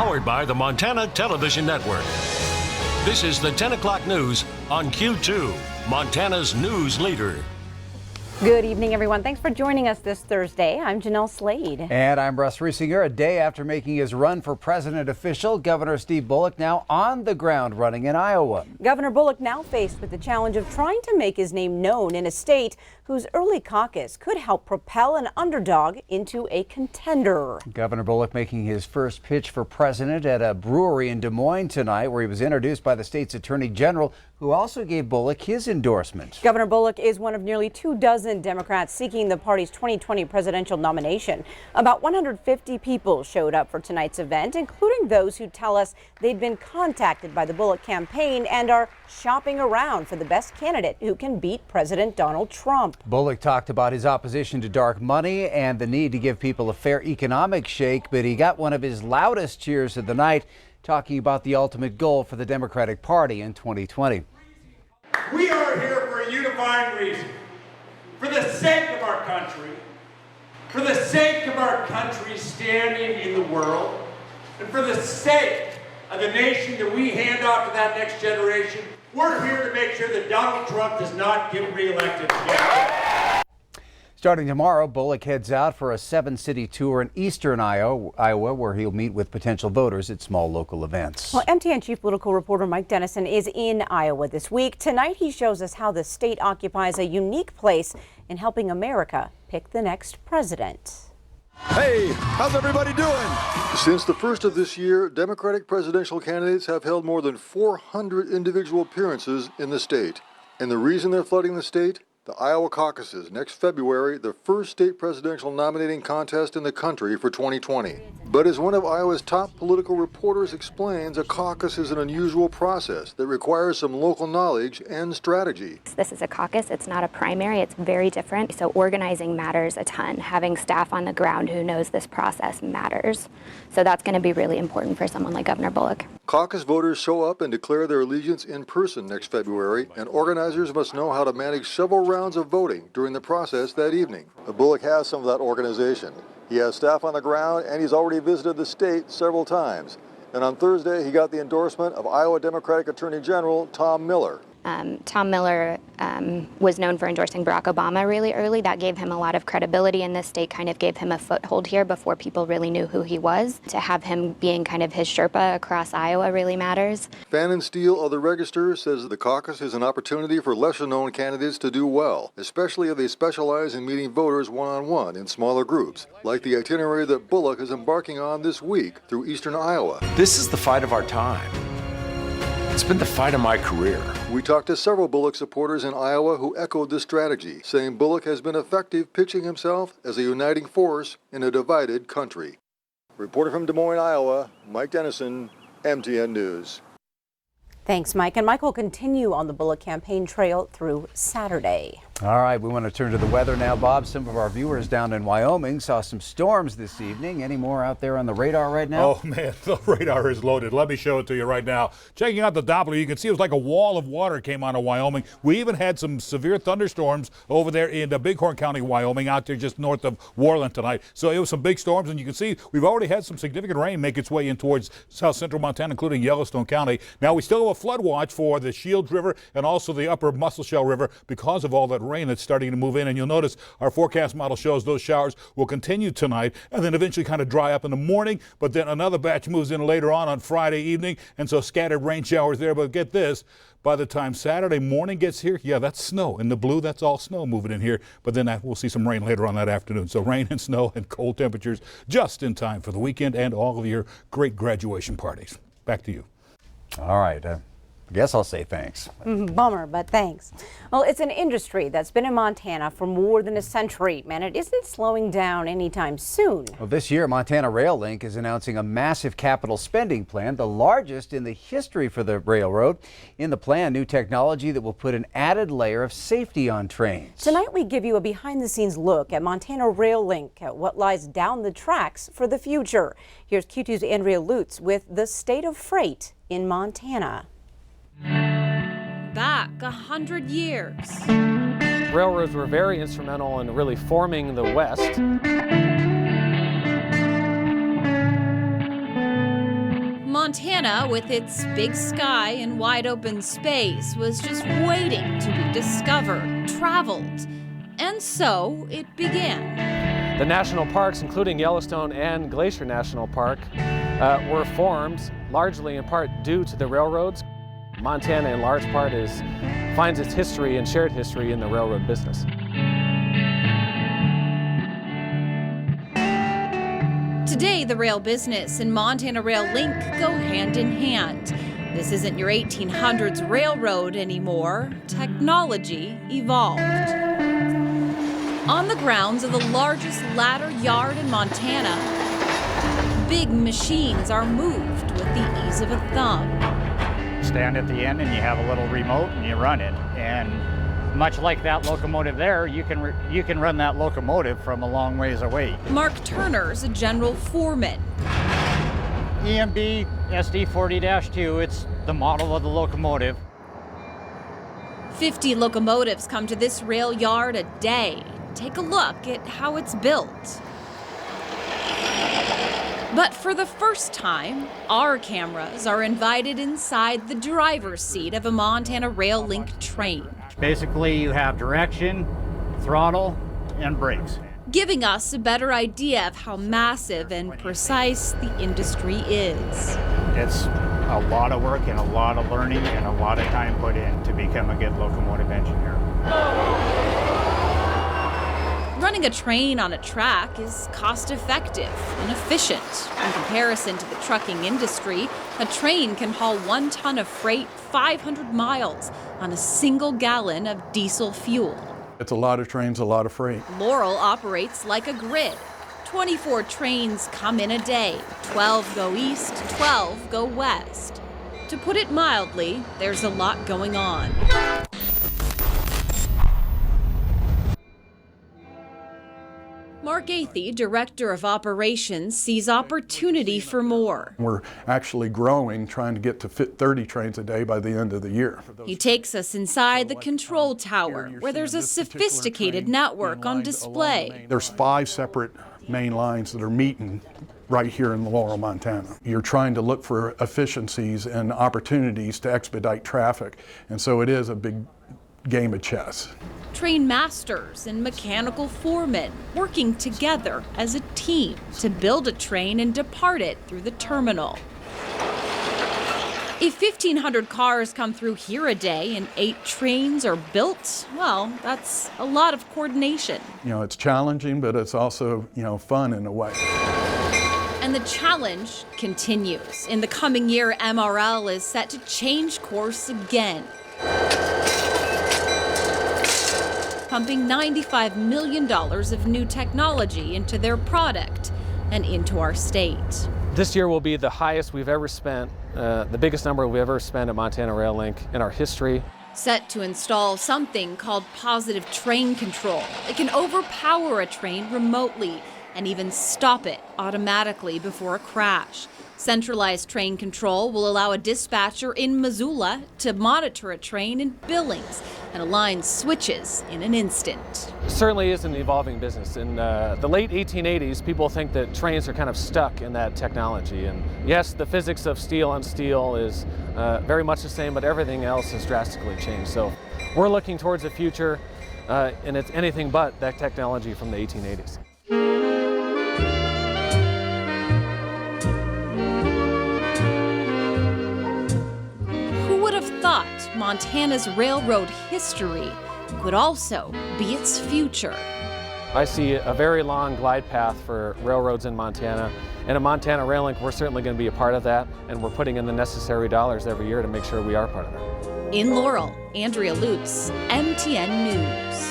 Powered by the Montana Television Network. This is the 10 o'clock news on Q2, Montana's news leader. Good evening, everyone. Thanks for joining us this Thursday. I'm Janelle Slade. And I'm Russ Riesinger. A day after making his run for president official, Governor Steve Bullock now on the ground running in Iowa. Governor Bullock now faced with the challenge of trying to make his name known in a state whose early caucus could help propel an underdog into a contender. Governor Bullock making his first pitch for president at a brewery in Des Moines tonight, where he was introduced by the state's attorney general, who also gave Bullock his endorsement. Governor Bullock is one of nearly 24 Democrats seeking the party's 2020 presidential nomination. About 150 people showed up for tonight's event, including those who tell us they'd been contacted by the Bullock campaign and are shopping around for the best candidate who can beat President Donald Trump. Bullock talked about his opposition to dark money and the need to give people a fair economic shake, but he got one of his loudest cheers of the night, talking about the ultimate goal for the Democratic Party in 2020. We are here for a unifying reason. For the sake of our country, for the sake of our country's standing in the world, and for the sake of the nation that we hand off to that next generation, we're here to make sure that Donald Trump does not get reelected again. Starting tomorrow, Bullock heads out for a 7-city tour in eastern Iowa, where he'll meet with potential voters at small local events. Well, MTN chief political reporter Mike Dennison is in Iowa this week. Tonight, he shows us how the state occupies a unique place in helping America pick the next president. Hey, how's everybody doing? Since the first of this year, Democratic presidential candidates have held more than 400 individual appearances in the state. And the reason they're flooding the state? The Iowa caucuses next February, the first state presidential nominating contest in the country for 2020. But as one of Iowa's top political reporters explains, a caucus is an unusual process that requires some local knowledge and strategy. This is a caucus, it's not a primary, it's very different. So organizing matters a ton. Having staff on the ground who knows this process matters. So that's going to be really important for someone like Governor Bullock. Caucus voters show up and declare their allegiance in person next February, and organizers must know how to manage several rounds of voting during the process that evening. Bullock has some of that organization. He has staff on the ground, and he's already visited the state several times. And on Thursday, he got the endorsement of Iowa Democratic Attorney General Tom Miller. Tom Miller was known for endorsing Barack Obama really early. That gave him a lot of credibility in this state, kind of gave him a foothold here before people really knew who he was. To have him being kind of his Sherpa across Iowa really matters. Fannin Steele of the Register says the caucus is an opportunity for lesser-known candidates to do well, especially if they specialize in meeting voters one-on-one in smaller groups, like the itinerary that Bullock is embarking on this week through eastern Iowa. This is the fight of our time. It's been the fight of my career. We talked to several Bullock supporters in Iowa who echoed this strategy, saying Bullock has been effective pitching himself as a uniting force in a divided country. Reporting from Des Moines, Iowa, Mike Dennison, MTN News. Thanks, Mike. And Mike will continue on the Bullock campaign trail through Saturday. All right, we want to turn to the weather now, Bob. Some of our viewers down in Wyoming saw some storms this evening. Any more out there on the radar right now? Oh, man, the radar is loaded. Let me show it to you right now. Checking out the Doppler, you can see it was like a wall of water came out of Wyoming. We even had some severe thunderstorms over there in Bighorn County, Wyoming, out there just north of Worland tonight. So it was some big storms, and you can see we've already had some significant rain make its way in towards south central Montana, including Yellowstone County. Now, we still have a flood watch for the Shields River and also the upper Musselshell River because of all that rain that's starting to move in. And you'll notice our forecast model shows those showers will continue tonight and then eventually kind of dry up in the morning. But then another batch moves in later on Friday evening. And so scattered rain showers there. But get this, by the time Saturday morning gets here, yeah, that's snow. In the blue, that's all snow moving in here. But then we'll see some rain later on that afternoon. So rain and snow and cold temperatures just in time for the weekend and all of your great graduation parties. Back to you. All right. I guess I'll say thanks. Bummer, but thanks. Well, it's an industry that's been in Montana for more than a century, and it isn't slowing down anytime soon. Well, this year, Montana Rail Link is announcing a massive capital spending plan, the largest in the history for the railroad. In the plan, new technology that will put an added layer of safety on trains. Tonight, we give you a behind-the-scenes look at Montana Rail Link, at what lies down the tracks for the future. Here's Q2's Andrea Lutz with the state of freight in Montana. Back 100 years. Railroads were very instrumental in really forming the West. Montana, with its big sky and wide open space, was just waiting to be discovered, traveled. And so it began. The national parks, including Yellowstone and Glacier National Park, were formed largely in part due to the railroads. Montana, in large part, finds its history and shared history in the railroad business. Today, the rail business and Montana Rail Link go hand in hand. This isn't your 1800s railroad anymore. Technology evolved. On the grounds of the largest ladder yard in Montana, big machines are moved with the ease of a thumb. Stand at the end and you have a little remote and you run it. And much like that locomotive there, you can run that locomotive from a long ways away. Mark Turner's a general foreman. EMB SD40-2, it's the model of the locomotive. 50 locomotives come to this rail yard a day. Take a look at how it's built. But for the first time, our cameras are invited inside the driver's seat of a Montana Rail Link train. Basically, you have direction, throttle, and brakes. Giving us a better idea of how massive and precise the industry is. It's a lot of work and a lot of learning and a lot of time put in to become a good locomotive engineer. Running a train on a track is cost-effective and efficient. In comparison to the trucking industry, a train can haul 1 ton of freight 500 miles on a single gallon of diesel fuel. It's a lot of trains, a lot of freight. Laurel operates like a grid. 24 trains come in a day. 12 go east, 12 go west. To put it mildly, there's a lot going on. Mark Athey, Director of Operations, sees opportunity for more. We're actually growing, trying to get to fit 30 trains a day by the end of the year. He takes us inside the control tower, where there's a sophisticated network on display. There's 5 separate main lines that are meeting right here in Laurel, Montana. You're trying to look for efficiencies and opportunities to expedite traffic, and so it is a big game of chess. Train masters and mechanical foremen working together as a team to build a train and depart it through the terminal. If 1,500 cars come through here a day and 8 trains are built, well, that's a lot of coordination. You know, it's challenging, but it's also, fun in a way. And the challenge continues. In the coming year, MRL is set to change course again, pumping $95 million of new technology into their product and into our state. This year will be the highest we've ever spent, the biggest number we've ever spent at Montana Rail Link in our history. Set to install something called positive train control. It can overpower a train remotely and even stop it automatically before a crash. Centralized train control will allow a dispatcher in Missoula to monitor a train in Billings and align switches in an instant. It certainly is an evolving business. In the late 1880s, people think that trains are kind of stuck in that technology. And yes, the physics of steel on steel is very much the same, but everything else has drastically changed. So we're looking towards a future, and it's anything but that technology from the 1880s. Thought Montana's railroad history could also be its future. I see a very long glide path for railroads in Montana, and at Montana Rail Link, we're certainly going to be a part of that, and we're putting in the necessary dollars every year to make sure we are part of that. In Laurel, Andrea Lutz, MTN News.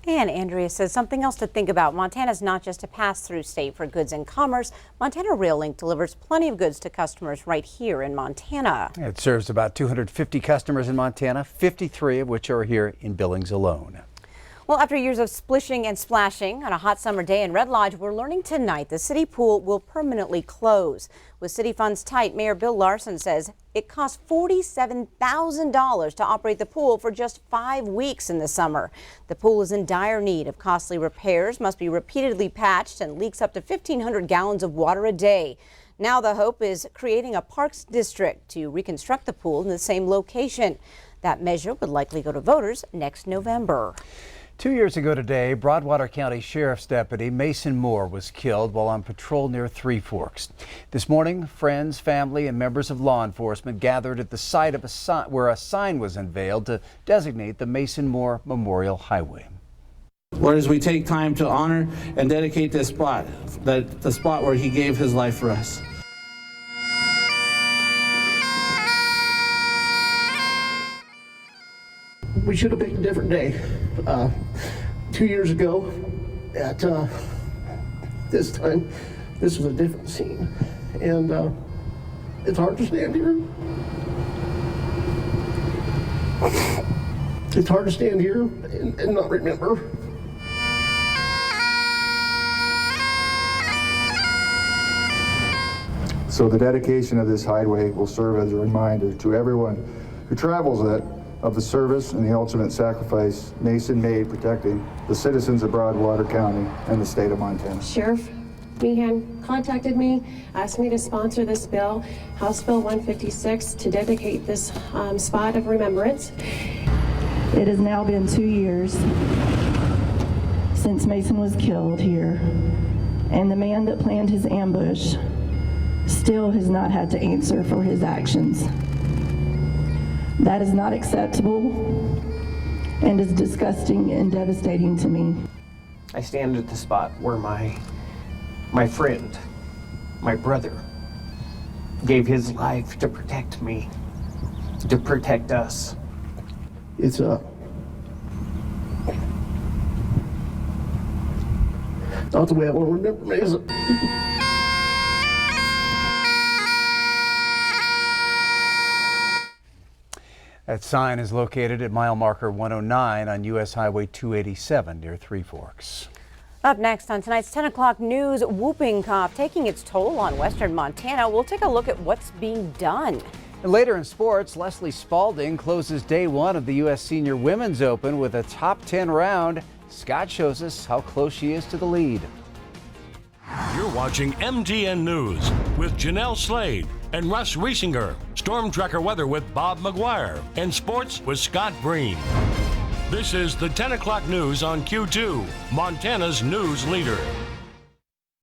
And Andrea says something else to think about. Montana's not just a pass-through state for goods and commerce. Montana Rail Link delivers plenty of goods to customers right here in Montana. It serves about 250 customers in Montana, 53 of which are here in Billings alone. Well, after years of splishing and splashing on a hot summer day in Red Lodge, we're learning tonight the city pool will permanently close. With city funds tight, Mayor Bill Larson says it costs $47,000 to operate the pool for just 5 weeks in the summer. The pool is in dire need of costly repairs, must be repeatedly patched, and leaks up to 1,500 gallons of water a day. Now the hope is creating a parks district to reconstruct the pool in the same location. That measure would likely go to voters next November. 2 years ago today, Broadwater County Sheriff's Deputy Mason Moore was killed while on patrol near Three Forks. This morning, friends, family, and members of law enforcement gathered at the site of where a sign was unveiled to designate the Mason Moore Memorial Highway. Lord, as we take time to honor and dedicate this spot, the spot where he gave his life for us. We should have picked a different day. 2 years ago, at this time, this was a different scene, and it's hard to stand here. It's hard to stand here and not remember. So the dedication of this highway will serve as a reminder to everyone who travels it of the service and the ultimate sacrifice Mason made protecting the citizens of Broadwater County and the state of Montana. Sheriff Meehan contacted me, asked me to sponsor this bill, House Bill 156, to dedicate this spot of remembrance. It has now been 2 years since Mason was killed here, and the man that planned his ambush still has not had to answer for his actions. That is not acceptable and is disgusting and devastating to me. I stand at the spot where my friend, my brother, gave his life to protect me, to protect us. It's not the way I want to remember Mason. That sign is located at mile marker 109 on U.S. Highway 287 near Three Forks. Up next on tonight's 10 o'clock news, whooping cough taking its toll on western Montana. We'll take a look at what's being done. And later in sports, Leslie Spalding closes day one of the U.S. Senior Women's Open with a top 10 round. Scott shows us how close she is to the lead. You're watching MTN News with Janelle Slade and Russ Riesinger. Storm Tracker weather with Bob McGuire. And sports with Scott Breen. This is the 10 o'clock news on Q2, Montana's news leader.